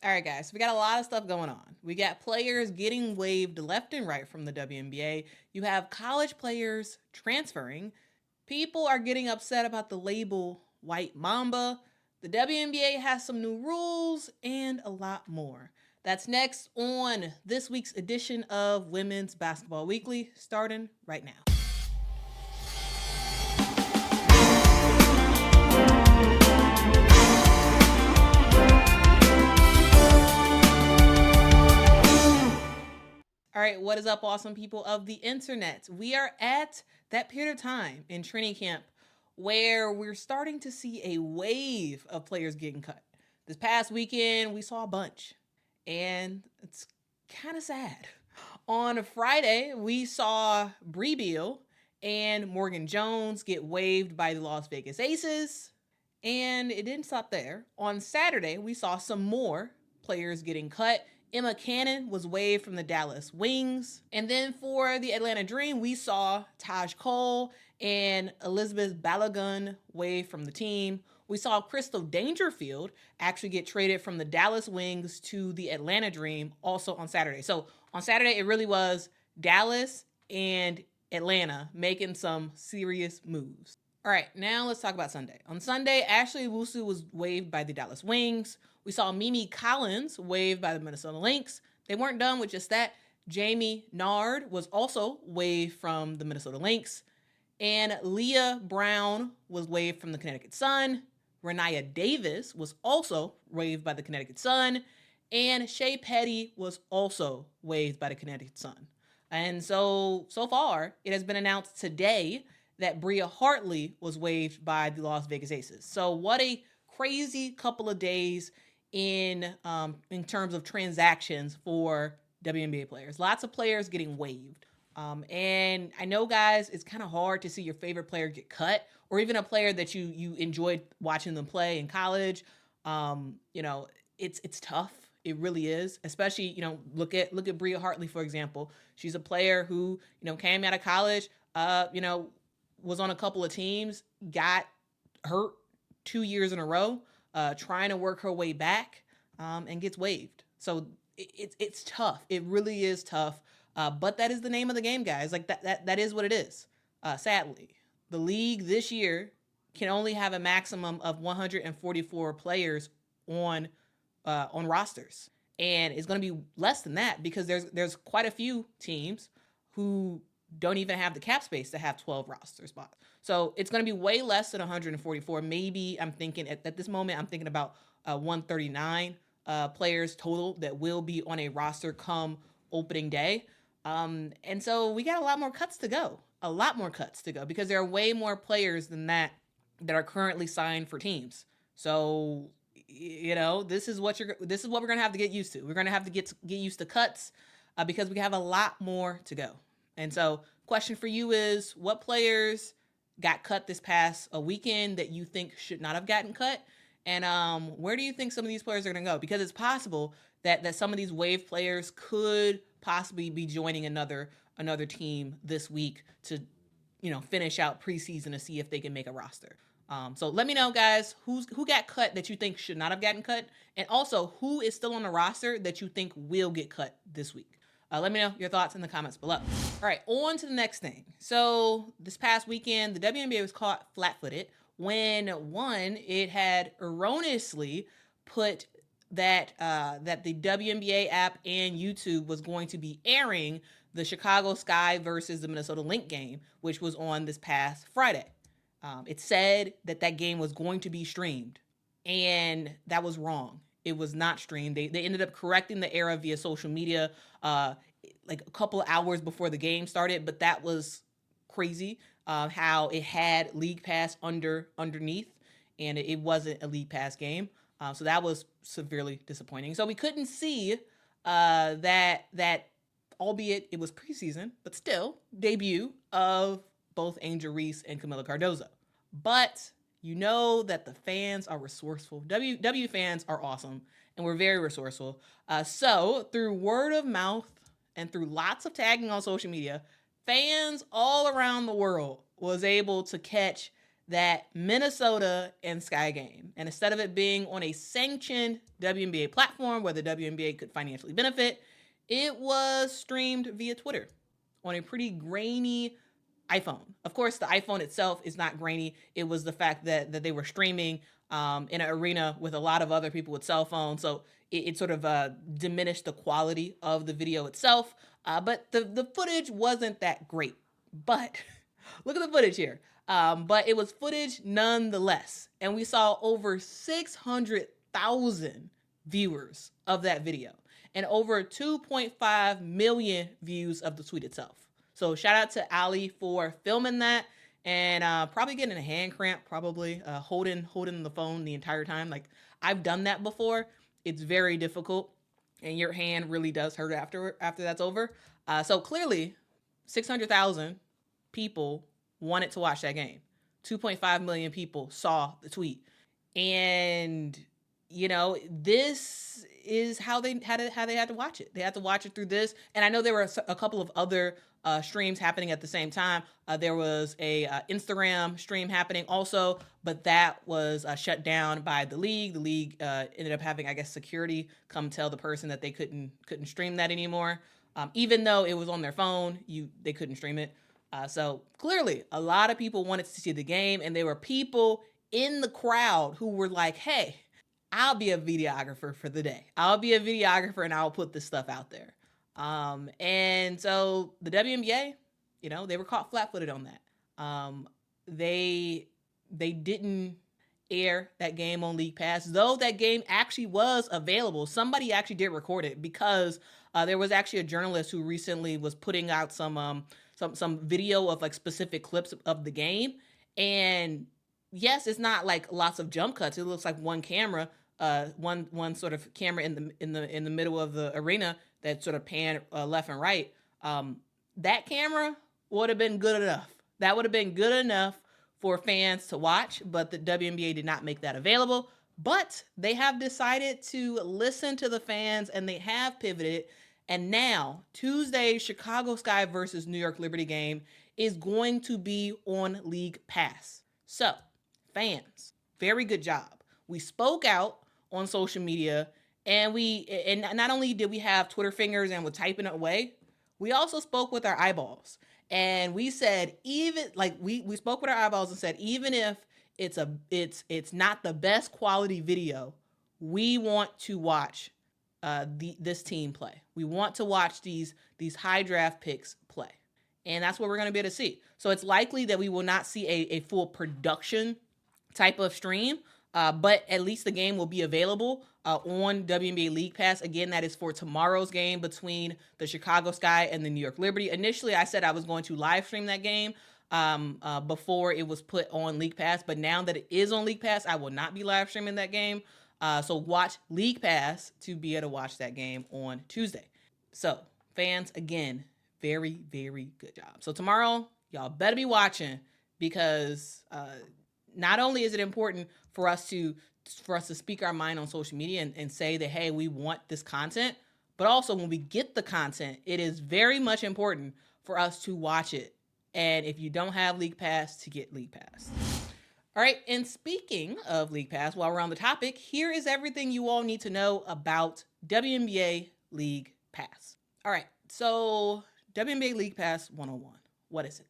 All right, guys, so we got a lot of stuff going on. We got players getting waived left and right from the WNBA. You have college players transferring. People are getting upset about the label White Mamba. The WNBA has some new rules and a lot more. That's next on this week's edition of Women's Basketball Weekly, starting right now. All right, what is up, awesome people of the internet? We are at that period of time in training camp where we're starting to see a wave of players getting cut. This past weekend, we saw a bunch, and it's kind of sad. On Friday, we saw Brea Beal and Morgan Jones get waived by the Las Vegas Aces, and it didn't stop there. On Saturday, we saw some more players getting cut. Emma Cannon was waived from the Dallas Wings. And then for the Atlanta Dream, we saw Taj Cole and Elizabeth Balogun waived from the team. We saw Crystal Dangerfield actually get traded from the Dallas Wings to the Atlanta Dream also on Saturday. So on Saturday, it really was Dallas and Atlanta making some serious moves. All right, now let's talk about Sunday. On Sunday, Ashley Owusu was waived by the Dallas Wings. We saw Mimi Collins waived by the Minnesota Lynx. They weren't done with just that. Jamie Nard was also waived from the Minnesota Lynx. And Leah Brown was waived from the Connecticut Sun. Renaya Davis was also waived by the Connecticut Sun. And Shea Petty was also waived by the Connecticut Sun. And so far, it has been announced today that Brea Hartley was waived by the Las Vegas Aces. So what a crazy couple of days in terms of transactions for WNBA players. Lots of players getting waived. And I know, guys, it's kind of hard to see your favorite player get cut, or even a player that you enjoyed watching them play in college. It's tough. It really is. Especially, look at Brea Hartley, for example. She's a player who, came out of college, was on a couple of teams, got hurt 2 years in a row, trying to work her way back, and gets waived. So it's tough. It really is tough. But that is the name of the game, guys. Like that is what it is. Sadly, the league this year can only have a maximum of 144 players on rosters, and it's going to be less than that because there's quite a few teams who don't even have the cap space to have 12 roster spots. So it's going to be way less than 144. Maybe I'm thinking at this moment, I'm thinking about 139 players total that will be on a roster come opening day. And so we got a lot more cuts to go. Because there are way more players than that are currently signed for teams. So, this is what we're going to have to get used to. We're going to have to get used to cuts because we have a lot more to go. And so, question for you is, what players got cut this past weekend that you think should not have gotten cut? And where do you think some of these players are going to go? Because it's possible that some of these waived players could possibly be joining another team this week to, finish out preseason to see if they can make a roster. So let me know, guys, who got cut that you think should not have gotten cut, and also who is still on the roster that you think will get cut this week. Let me know your thoughts in the comments below. All right, on to the next thing. So this past weekend, the WNBA was caught flat-footed when, one, it had erroneously put that the WNBA app and YouTube was going to be airing the Chicago Sky versus the Minnesota Lynx game, which was on this past Friday. It said that game was going to be streamed, and that was wrong. It was not streamed. They ended up correcting the error via social media like a couple of hours before the game started, but that was crazy how it had League Pass underneath, and it wasn't a League Pass game. So that was severely disappointing. So we couldn't see that, albeit it was preseason, but still, debut of both Angel Reese and Camila Cardozo. But you know that the fans are resourceful. W fans are awesome, and we're very resourceful. So through word of mouth and through lots of tagging on social media, fans all around the world was able to catch that Minnesota and Sky Game, and instead of it being on a sanctioned WNBA platform where the WNBA could financially benefit, it was streamed via Twitter on a pretty grainy iPhone. Of course, the iPhone itself is not grainy. It was the fact that they were streaming in an arena with a lot of other people with cell phones. So it sort of diminished the quality of the video itself. But the footage wasn't that great. But look at the footage here. But it was footage nonetheless. And we saw over 600,000 viewers of that video and over 2.5 million views of the tweet itself. So shout out to Ali for filming that and probably getting a hand cramp, probably holding the phone the entire time. Like, I've done that before. It's very difficult, and your hand really does hurt after that's over. So clearly, 600,000 people wanted to watch that game. 2.5 million people saw the tweet, and this is how they had to watch it. They had to watch it through this, and I know there were a couple of other streams happening at the same time. There was a Instagram stream happening also, but that was shut down by the league. The league ended up having, I guess, security come tell the person that they couldn't stream that anymore. Even though it was on their phone, they couldn't stream it. So clearly, a lot of people wanted to see the game, and there were people in the crowd who were like, "Hey, I'll be a videographer for the day. I'll be a videographer, and I'll put this stuff out there." And so the WNBA, they were caught flat-footed on that. They didn't air that game on League Pass, though that game actually was available. Somebody actually did record it because there was actually a journalist who recently was putting out some video of like specific clips of the game. And yes, it's not like lots of jump cuts. It looks like one camera, one sort of camera in the middle of the arena that sort of pan left and right. That camera would have been good enough. That would have been good enough for fans to watch, but the WNBA did not make that available. But they have decided to listen to the fans, and they have pivoted. And now, Tuesday's Chicago Sky versus New York Liberty game is going to be on League Pass. So, fans, very good job. We spoke out on social media, and not only did we have Twitter fingers and were typing it away, we also spoke with our eyeballs. And we said, we spoke with our eyeballs and said, even if it's not the best quality video, we want to watch this team play. We want to watch these high draft picks play. And that's what we're going to be able to see. So it's likely that we will not see a full production type of stream, but at least the game will be available on WNBA League Pass. Again, that is for tomorrow's game between the Chicago Sky and the New York Liberty. Initially, I said I was going to live stream that game before it was put on League Pass, but now that it is on League Pass, I will not be live streaming that game. So watch League Pass to be able to watch that game on Tuesday. So fans, again, very, very good job. So tomorrow, y'all better be watching, because not only is it important for us to speak our mind on social media and say that, hey, we want this content, but also when we get the content, it is very much important for us to watch it. And if you don't have League Pass, to get League Pass. All right, and speaking of League Pass, while we're on the topic, here is everything you all need to know about WNBA League Pass. All right, so WNBA League Pass 101. What is it?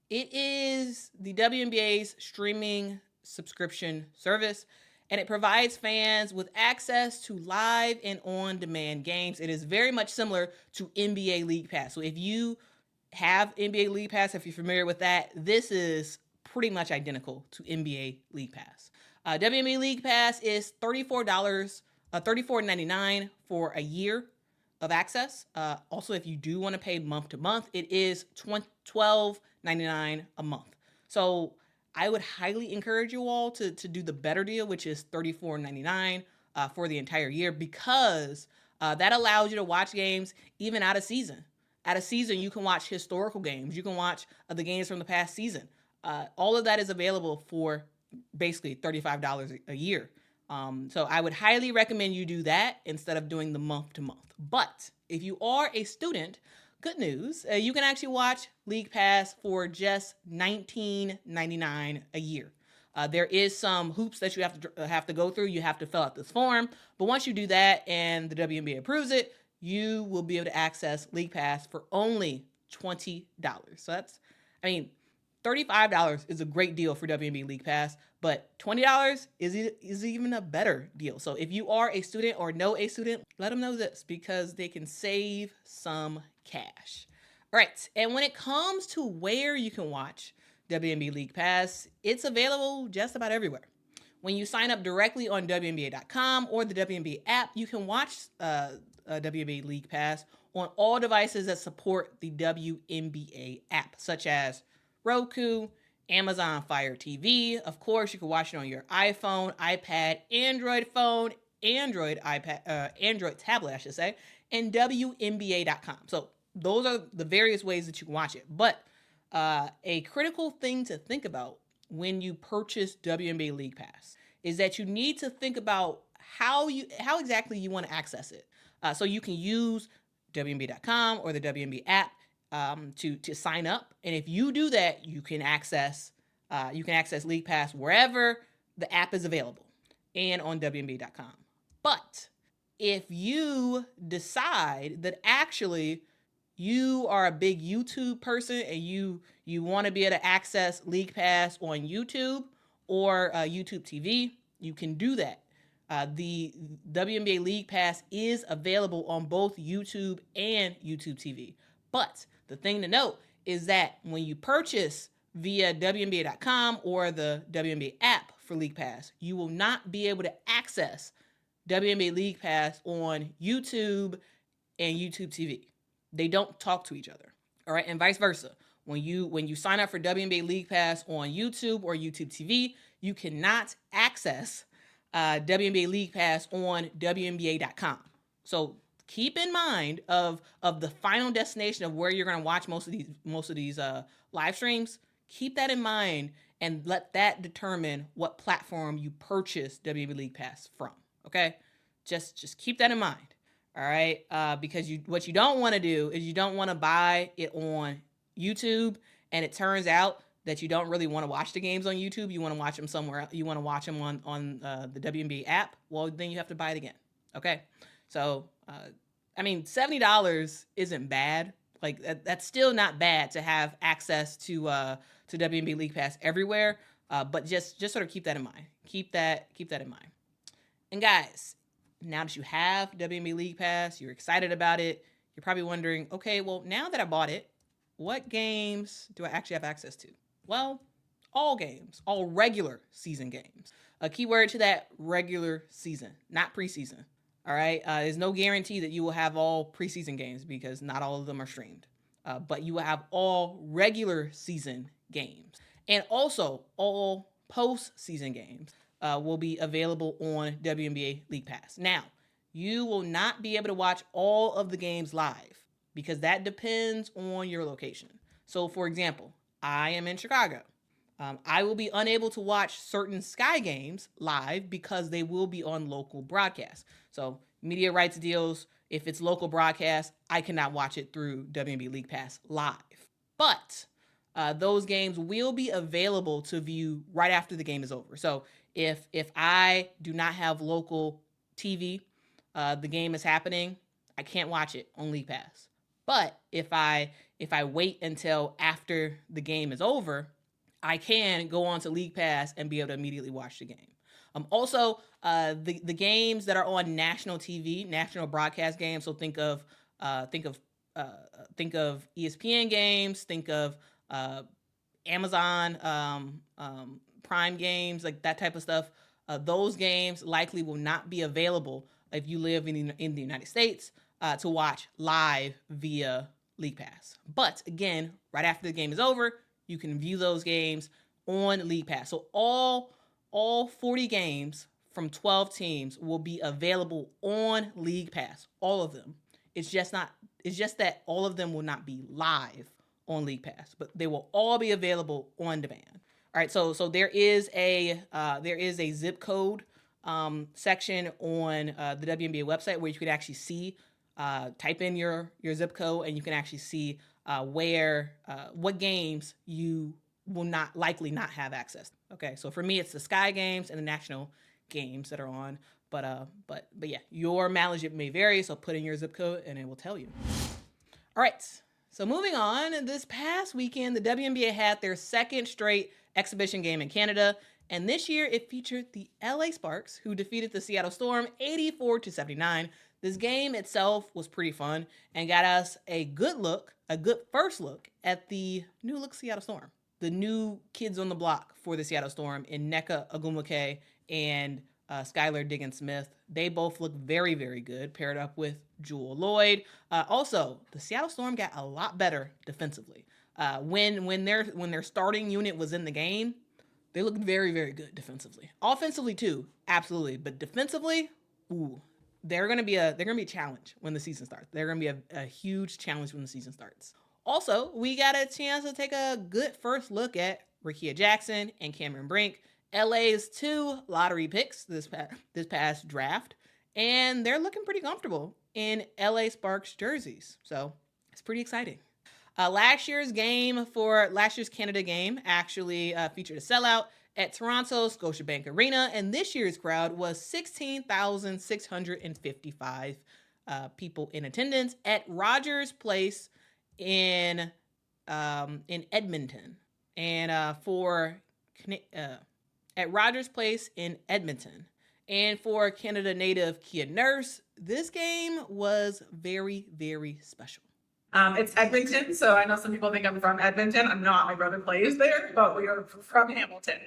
It is the WNBA's streaming subscription service, and it provides fans with access to live and on-demand games. It is very much similar to NBA League Pass. So if you have NBA League Pass, if you're familiar with that, this is pretty much identical to NBA League Pass. WNBA League Pass is $34.99 for a year of access. Also, if you do want to pay month to month, it is $12.99 a month. So I would highly encourage you all to do the better deal, which is $34.99 for the entire year, because that allows you to watch games even out of season. Out of season, you can watch historical games. You can watch the games from the past season. All of that is available for basically $35 a year. So I would highly recommend you do that instead of doing the month to month. But if you are a student, good news, you can actually watch League Pass for just $19.99 a year. There is some hoops that you have to go through. You have to fill out this form, but once you do that and the WNBA approves it, you will be able to access League Pass for only $20. So that's, I mean, $35 is a great deal for WNBA League Pass, but $20 is even a better deal. So if you are a student or know a student, let them know this because they can save some cash. All right, and when it comes to where you can watch WNBA League Pass, it's available just about everywhere. When you sign up directly on WNBA.com or the WNBA app, you can watch WNBA League Pass on all devices that support the WNBA app, such as Roku, Amazon Fire TV. Of course, you can watch it on your iPhone, iPad, Android phone, Android tablet, I should say, and WNBA.com. So those are the various ways that you can watch it. But a critical thing to think about when you purchase WNBA League Pass is that you need to think about how exactly you want to access it. So you can use WNBA.com or the WNBA app to sign up, and if you do that, you can access League Pass wherever the app is available and on WNBA.com. But if you decide that actually you are a big YouTube person and you want to be able to access League Pass on YouTube or YouTube TV, you can do that. The WNBA League Pass is available on both YouTube and YouTube TV. But the thing to note is that when you purchase via WNBA.com or the WNBA app for League Pass, you will not be able to access WNBA League Pass on YouTube and YouTube TV. They don't talk to each other. All right, and vice versa. When you sign up for WNBA League Pass on YouTube or YouTube TV, you cannot access WNBA League Pass on WNBA.com. So keep in mind of the final destination of where you're going to watch most of these live streams. Keep that in mind and let that determine what platform you purchase WNBA League Pass from. Okay, just keep that in mind. All right, because what you don't want to do is you don't want to buy it on YouTube and it turns out that you don't really want to watch the games on YouTube. You want to watch them somewhere else. You want to watch them on the WNBA app. Well, then you have to buy it again. Okay, so I mean, $70 isn't bad. Like that's still not bad to have access to WNBA League Pass everywhere. But just sort of keep that in mind. Keep that in mind. And guys, now that you have WNBA League Pass, you're excited about it. You're probably wondering, okay, well, now that I bought it, what games do I actually have access to? Well, all games, all regular season games. A key word to that, regular season, not preseason. All right. There's no guarantee that you will have all preseason games because not all of them are streamed. But you will have all regular season games. And also all postseason games will be available on WNBA League Pass. Now, you will not be able to watch all of the games live because that depends on your location. So, for example, I am in Chicago. I will be unable to watch certain Sky games live because they will be on local broadcasts. So media rights deals, if it's local broadcast, I cannot watch it through WNBA League Pass live. But those games will be available to view right after the game is over. So if I do not have local TV, the game is happening, I can't watch it on League Pass. But if I wait until after the game is over, I can go on to League Pass and be able to immediately watch the game. Also, the games that are on national TV, national broadcast games. So think of ESPN games. Think of Amazon Prime games, like that type of stuff. Those games likely will not be available if you live in the United States to watch live via League Pass. But again, right after the game is over, you can view those games on League Pass. So all 40 games from 12 teams will be available on League Pass. All of them. It's just that all of them will not be live on League Pass, but they will all be available on demand. All right, so there is a zip code section on the WNBA website where you can actually see, type in your zip code and you can actually see what games you will not likely not have access. Okay, so for me, it's the Sky Games and the national games that are on. But yeah, your mileage may vary, so put in your zip code and it will tell you. All right, so moving on, this past weekend, the WNBA had their second straight exhibition game in Canada, and this year it featured the LA Sparks, who defeated the Seattle Storm 84-79. This game itself was pretty fun and got us a good first look at the new look Seattle Storm. The new kids on the block for the Seattle Storm in Nneka Ogwumike and Skylar Diggins-Smith. They both look very, very good, paired up with Jewel Lloyd. Also, the Seattle Storm got a lot better defensively. When their starting unit was in the game, they looked very, very good defensively. Offensively too, absolutely, but defensively, ooh, they're gonna be a challenge when the season starts. They're gonna be a huge challenge when the season starts. Also, we got a chance to take a good first look at Rickea Jackson and Cameron Brink, LA's 2 lottery picks this past draft, and they're looking pretty comfortable in LA Sparks jerseys. So it's pretty exciting. Last year's Canada game actually featured a sellout at Toronto's Scotiabank Arena, and this year's crowd was 16,655 people in attendance at Rogers Place in Edmonton. And at Rogers Place in Edmonton. And for Canada native Kia Nurse, this game was very, very special. It's Edmonton, so I know some people think I'm from Edmonton. I'm not. My brother plays there, but we are from Hamilton.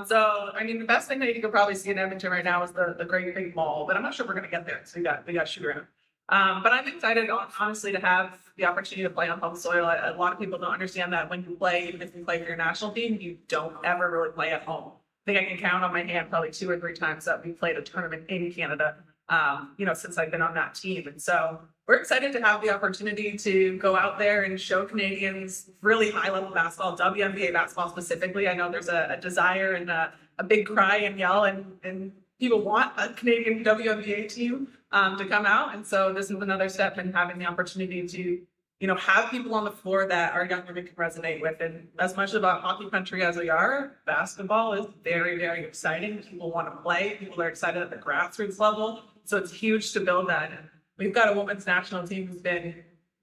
So, I mean, the best thing that you could probably see in Edmonton right now is the great big mall, but I'm not sure we're going to get there, so we got to shoot around. But I'm excited, honestly, to have the opportunity to play on home soil. A lot of people don't understand that when you play, even if you play for your national team, you don't ever really play at home. I think I can count on my hand probably 2 or 3 times that we played a tournament in Canada, since I've been on that team. And so we're excited to have the opportunity to go out there and show Canadians really high-level basketball, WNBA basketball specifically. I know there's a desire and a big cry and yell, and people want a Canadian WNBA team to come out. And so this is another step in having the opportunity to have people on the floor that our young women can resonate with. And as much about hockey country as we are, basketball is very, very exciting. People want to play. People are excited at the grassroots level. So it's huge to build that. And we've got a women's national team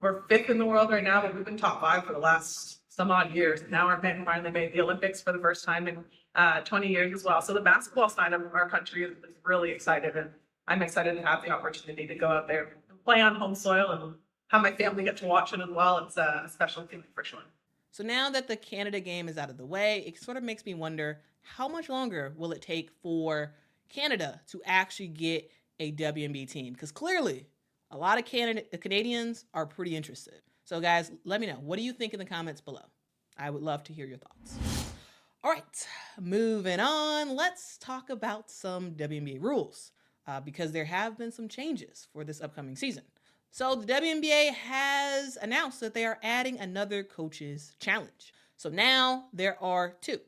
we're 5th in the world right now, but we've been top 5 for the last some odd years. Now our men finally made the Olympics for the first time in 20 years as well. So the basketball side of our country is really excited. And I'm excited to have the opportunity to go out there and play on home soil and have my family get to watch it as well. It's a special feeling for sure. So now that the Canada game is out of the way, it sort of makes me wonder, how much longer will it take for Canada to actually get a WNBA team? Because clearly, a lot of Canadians are pretty interested. So guys, let me know. What do you think in the comments below? I would love to hear your thoughts. All right, moving on. Let's talk about some WNBA rules because there have been some changes for this upcoming season. So the WNBA has announced that they are adding another coach's challenge. So now there are 2,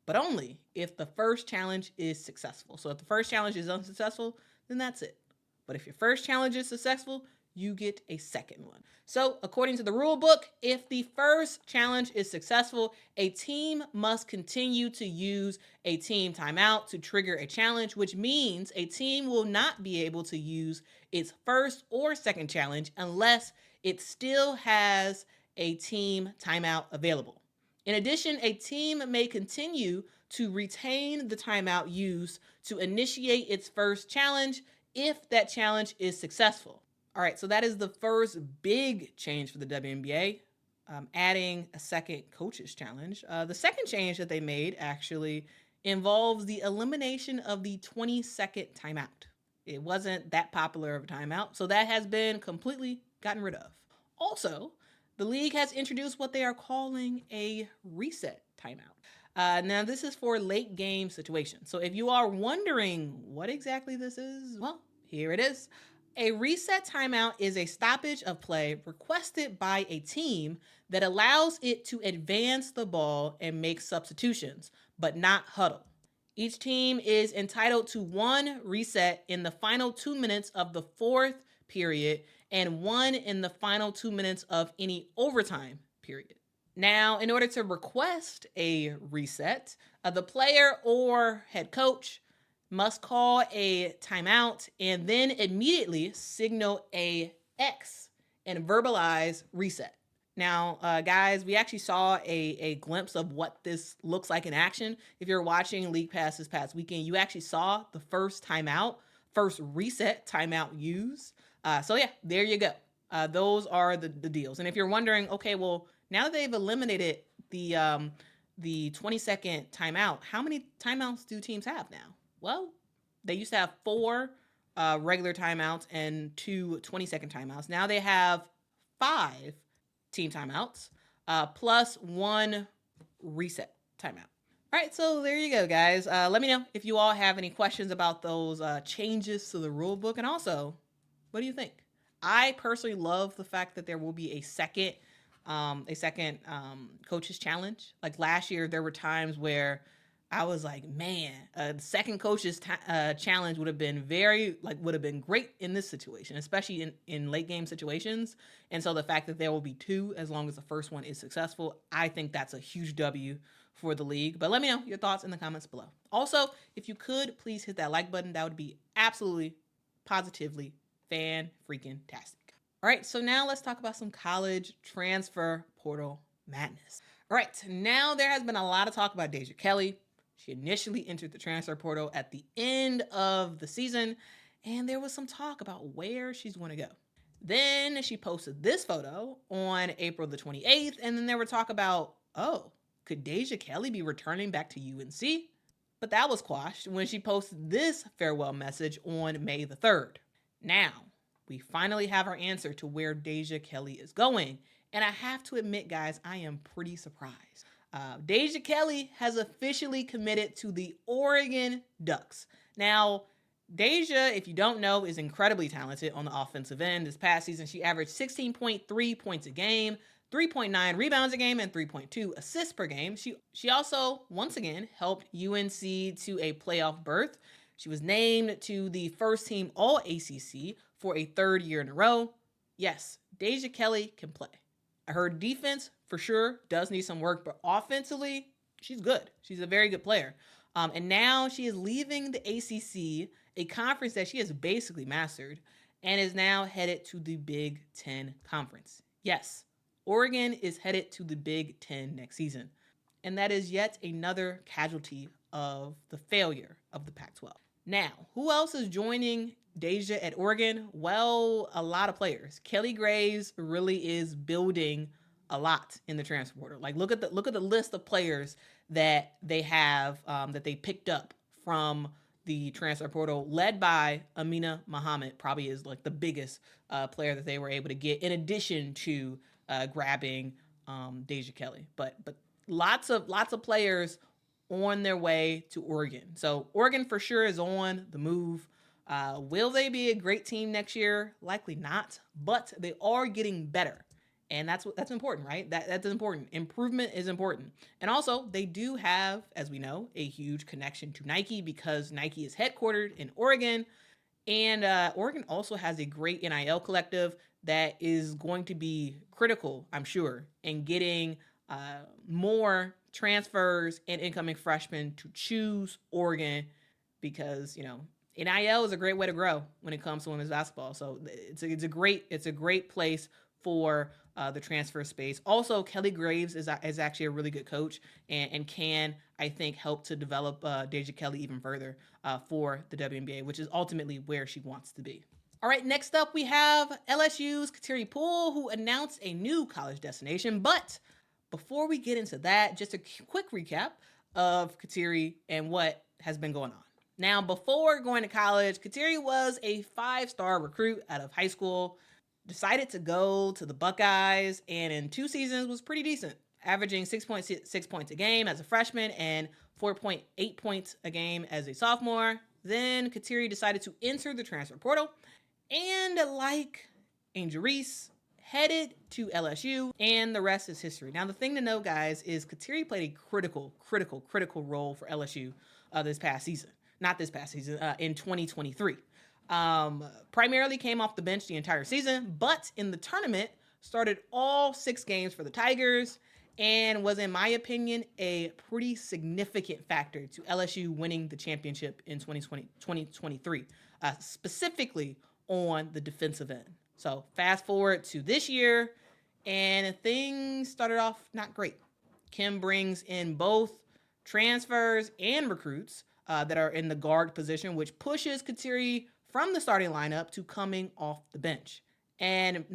but only if the first challenge is successful. So if the first challenge is unsuccessful, then that's it. But if your first challenge is successful, you get a second one. So according to the rule book, if the first challenge is successful, a team must continue to use a team timeout to trigger a challenge, which means a team will not be able to use its first or second challenge unless it still has a team timeout available. In addition, a team may continue to retain the timeout used to initiate its first challenge if that challenge is successful. All right, so that is the first big change for the WNBA, adding a second coach's challenge. The second change that they made actually involves the elimination of the 20-second timeout. It wasn't that popular of a timeout, so that has been completely gotten rid of. Also, the league has introduced what they are calling a reset timeout. Now, this is for late game situations. So if you are wondering what exactly this is, well, here it is. A reset timeout is a stoppage of play requested by a team that allows it to advance the ball and make substitutions, but not huddle. Each team is entitled to 1 reset in the final 2 minutes of the 4th period and 1 in the final 2 minutes of any overtime period. Now, in order to request a reset, the player or head coach must call a timeout and then immediately signal a X and verbalize reset. Now, guys, we actually saw a glimpse of what this looks like in action. If you're watching League Pass this past weekend, you actually saw the first timeout, first reset timeout used. So yeah, there you go. Those are the deals. And if you're wondering, okay, well, now that they've eliminated the 20-second timeout, how many timeouts do teams have now? Well, they used to have 4 regular timeouts and 2 20-second timeouts. Now they have 5 team timeouts plus 1 reset timeout. All right, so there you go, guys. Let me know if you all have any questions about those changes to the rule book. And also, what do you think? I personally love the fact that there will be a second coaches challenge. Like last year, there were times where I was like, man, a second coaches challenge would have been great in this situation, especially in late game situations. And so the fact that there will be 2 as long as the first one is successful, I think that's a huge W for the league. But let me know your thoughts in the comments below. Also, if you could, please hit that like button. That would be absolutely, positively fan-freaking-tastic. All right, so now let's talk about some college transfer portal madness. All right, now there has been a lot of talk about Deja Kelly. She initially entered the transfer portal at the end of the season, and there was some talk about where she's going to go. Then she posted this photo on April the 28th, and then there were talk about, oh, could Deja Kelly be returning back to UNC? But that was quashed when she posted this farewell message on May the 3rd. Now, we finally have our answer to where Deja Kelly is going. And I have to admit, guys, I am pretty surprised. Deja Kelly has officially committed to the Oregon Ducks. Now, Deja, if you don't know, is incredibly talented on the offensive end. This past season, she averaged 16.3 points a game, 3.9 rebounds a game, and 3.2 assists per game. She also, once again, helped UNC to a playoff berth. She was named to the first team All-ACC for a 3rd year in a row. Yes, Deja Kelly can play. Her defense, for sure, does need some work, but offensively, she's good. She's a very good player. And now she is leaving the ACC, a conference that she has basically mastered, and is now headed to the Big Ten Conference. Yes, Oregon is headed to the Big Ten next season. And that is yet another casualty of the failure of the Pac-12. Now, who else is joining Deja at Oregon? Well, a lot of players. Kelly Graves really is building a lot in the transfer portal. Like, look at the list of players that they have that they picked up from the transfer portal, led by Amina Muhammad. Probably is like the biggest player that they were able to get, in addition to grabbing Deja Kelly. But lots of players on their way to Oregon. So Oregon for sure is on the move. Will they be a great team next year? Likely not, but they are getting better. And that's important, right? That's important. Improvement is important. And also, they do have, as we know, a huge connection to Nike because Nike is headquartered in Oregon. And Oregon also has a great NIL collective that is going to be critical, I'm sure, in getting more transfers and incoming freshmen to choose Oregon because, NIL is a great way to grow when it comes to women's basketball. So it's a great place for the transfer space. Also, Kelly Graves is actually a really good coach and can, I think, help to develop Deja Kelly even further for the WNBA, which is ultimately where she wants to be. All right, next up we have LSU's Kateri Poole, who announced a new college destination. But before we get into that, just a quick recap of Kateri and what has been going on. Now, before going to college, Kateri was a 5-star recruit out of high school, decided to go to the Buckeyes, and in 2 seasons was pretty decent, averaging 6.6 points a game as a freshman and 4.8 points a game as a sophomore. Then Kateri decided to enter the transfer portal, and like Angel Reese, headed to LSU, and the rest is history. Now, the thing to know, guys, is Kateri played a critical role for LSU in 2023. Primarily came off the bench the entire season, but in the tournament started all 6 games for the Tigers and was, in my opinion, a pretty significant factor to LSU winning the championship in 2023, specifically on the defensive end. So fast forward to this year, and things started off not great. Kim brings in both transfers and recruits that are in the guard position, which pushes Kateri from the starting lineup to coming off the bench. And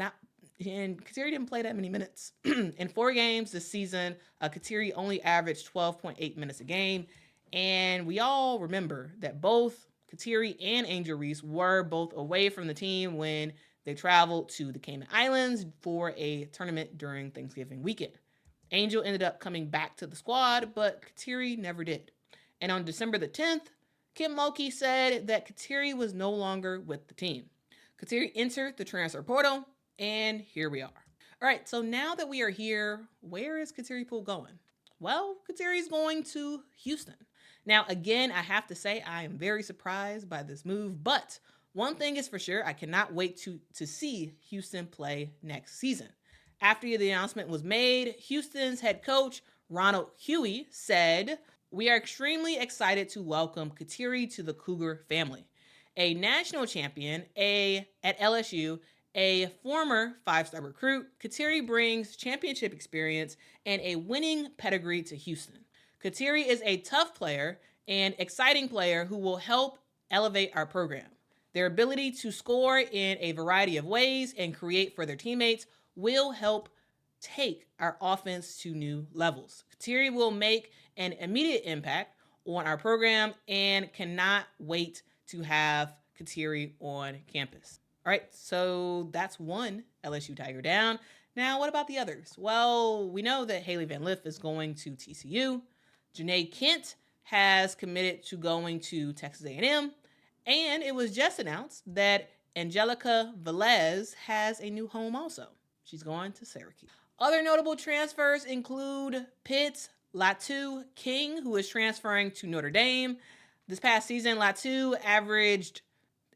Kateri didn't play that many minutes. In 4 games this season, Kateri only averaged 12.8 minutes a game. And we all remember that both Kateri and Angel Reese were both away from the team when they traveled to the Cayman Islands for a tournament during Thanksgiving weekend. Angel ended up coming back to the squad, but Kateri never did. And on December the 10th, Kim Mulkey said that Kateri was no longer with the team. Kateri entered the transfer portal, and here we are. All right, so now that we are here, where is Kateri Poole going? Well, Kateri's going to Houston. Now, again, I have to say I am very surprised by this move, but one thing is for sure, I cannot wait to see Houston play next season. After the announcement was made, Houston's head coach, Ronald Hughey, said, "We are extremely excited to welcome Kateri to the Cougar family. A national champion, at LSU, a former 5-star recruit, Kateri brings championship experience and a winning pedigree to Houston. Kateri is a tough player and exciting player who will help elevate our program. Their ability to score in a variety of ways and create for their teammates will help take our offense to new levels. Kateri will make an immediate impact on our program and cannot wait to have Kateri on campus." All right, so that's one LSU Tiger down. Now, what about the others? Well, we know that Haley Van Lith is going to TCU. Janae Kent has committed to going to Texas A&M. And it was just announced that Angelica Velez has a new home also. She's going to Syracuse. Other notable transfers include Pitt's Latu King, who is transferring to Notre Dame. This past season, Latu averaged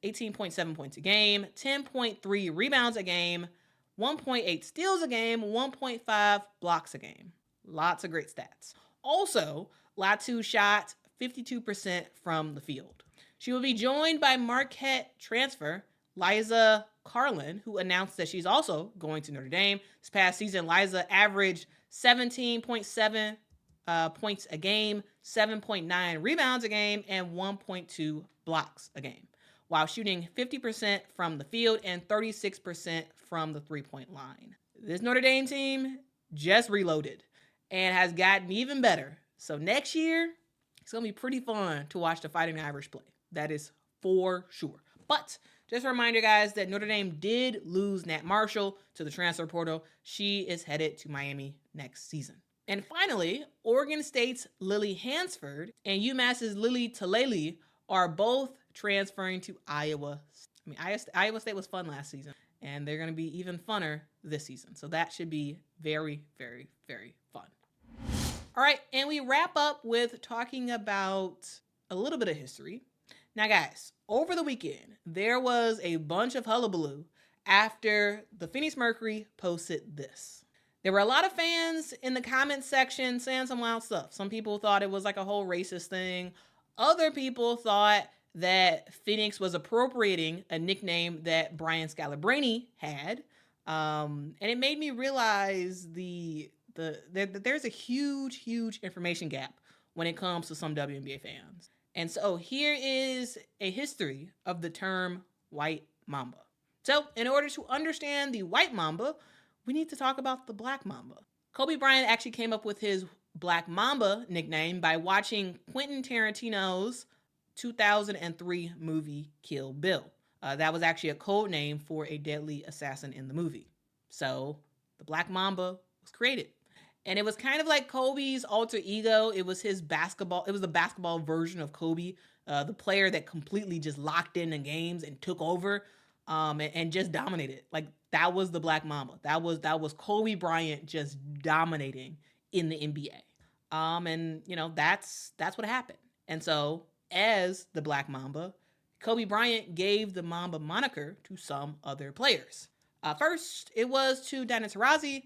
18.7 points a game, 10.3 rebounds a game, 1.8 steals a game, 1.5 blocks a game. Lots of great stats. Also, Latu shot 52% from the field. She will be joined by Marquette transfer Liza Carlin, who announced that she's also going to Notre Dame. This past season, Liza averaged 17.7 points a game, 7.9 rebounds a game, and 1.2 blocks a game, while shooting 50% from the field and 36% from the three-point line. This Notre Dame team just reloaded and has gotten even better. So next year, it's going to be pretty fun to watch the Fighting Irish play. That is for sure. But just a reminder, guys, that Notre Dame did lose Nat Marshall to the transfer portal. She is headed to Miami next season. And finally, Oregon State's Lily Hansford and UMass's Lily Talele are both transferring to Iowa. Iowa State was fun last season, and they're going to be even funner this season. So that should be very, very, very fun. All right, and we wrap up with talking about a little bit of history. Now, guys, over the weekend, there was a bunch of hullabaloo after the Phoenix Mercury posted this. There were a lot of fans in the comments section saying some wild stuff. Some people thought it was like a whole racist thing. Other people thought that Phoenix was appropriating a nickname that Brian Scalabrine had. And it made me realize that there's a huge information gap when it comes to some WNBA fans. And so here is a history of the term White Mamba. So in order to understand the White Mamba, we need to talk about the Black Mamba. Kobe Bryant actually came up with his Black Mamba nickname by watching Quentin Tarantino's 2003 movie Kill Bill. That was actually a code name for a deadly assassin in the movie. So the Black Mamba was created. And it was kind of like Kobe's alter ego. It was the basketball version of Kobe, the player that completely just locked in the games and took over and just dominated. Like, that was the Black Mamba. That was Kobe Bryant just dominating in the NBA. And that's what happened. And so, as the Black Mamba, Kobe Bryant gave the Mamba moniker to some other players. First, it was to Diana Taurasi,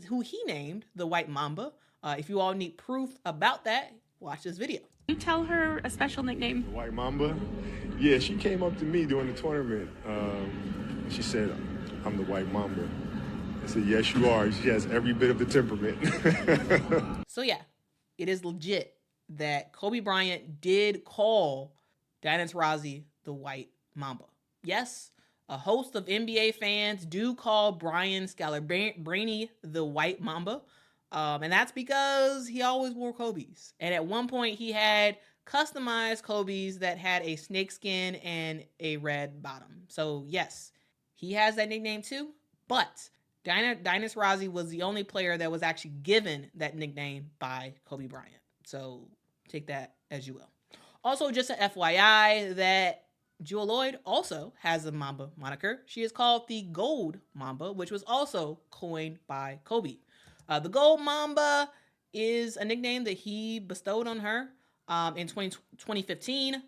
who he named the White Mamba. If you all need proof about that, watch this video. You tell her a special nickname. The White Mamba? Yeah, she came up to me during the tournament. She said, I'm the White Mamba. I said, yes, you are. She has every bit of the temperament. So yeah, it is legit that Kobe Bryant did call Diana Taurasi the White Mamba. Yes, a host of NBA fans do call Brian Scalabrine the White Mamba. And that's because he always wore Kobe's. And at one point he had customized Kobe's that had a snakeskin and a red bottom. So yes, he has that nickname too. But Diana Taurasi was the only player that was actually given that nickname by Kobe Bryant. So take that as you will. Also, just a FYI that Jewell Loyd also has a Mamba moniker. She is called the Gold Mamba, which was also coined by Kobe. The Gold Mamba is a nickname that he bestowed on her in 2015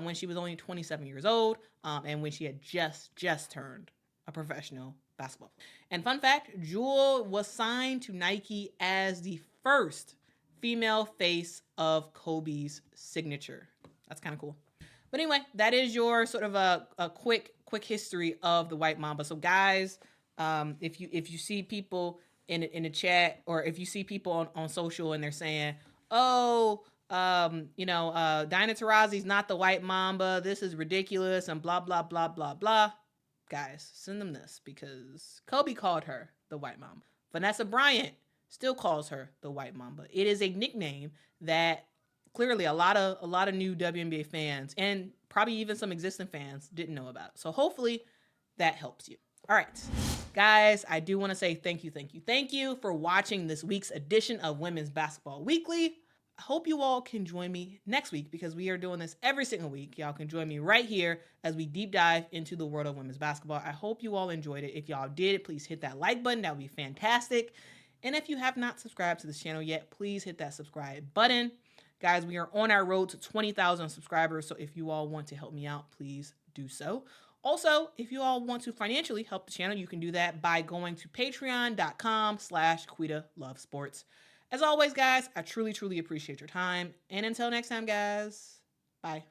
when she was only 27 years old and when she had just turned a professional basketball player. And fun fact, Jewell was signed to Nike as the first female face of Kobe's signature. That's kind of cool. But anyway, that is your sort of a quick history of the White Mamba. So guys, if you see people in the chat, or if you see people on social and they're saying, oh, Diana Taurasi's not the White Mamba, this is ridiculous and blah, blah, blah, blah, blah. Guys, send them this because Kobe called her the White Mamba. Vanessa Bryant still calls her the White Mamba. It is a nickname that clearly a lot of new WNBA fans and probably even some existing fans didn't know about. So hopefully that helps you. All right, guys, I do want to say thank you for watching this week's edition of Women's Basketball Weekly. I hope you all can join me next week because we are doing this every single week. Y'all can join me right here as we deep dive into the world of women's basketball. I hope you all enjoyed it. If y'all did, please hit that like button. That would be fantastic. And if you have not subscribed to this channel yet, please hit that subscribe button. Guys, we are on our road to 20,000 subscribers. So if you all want to help me out, please do so. Also, if you all want to financially help the channel, you can do that by going to patreon.com/Quita Love Sports. As always, guys, I truly appreciate your time. And until next time, guys, bye.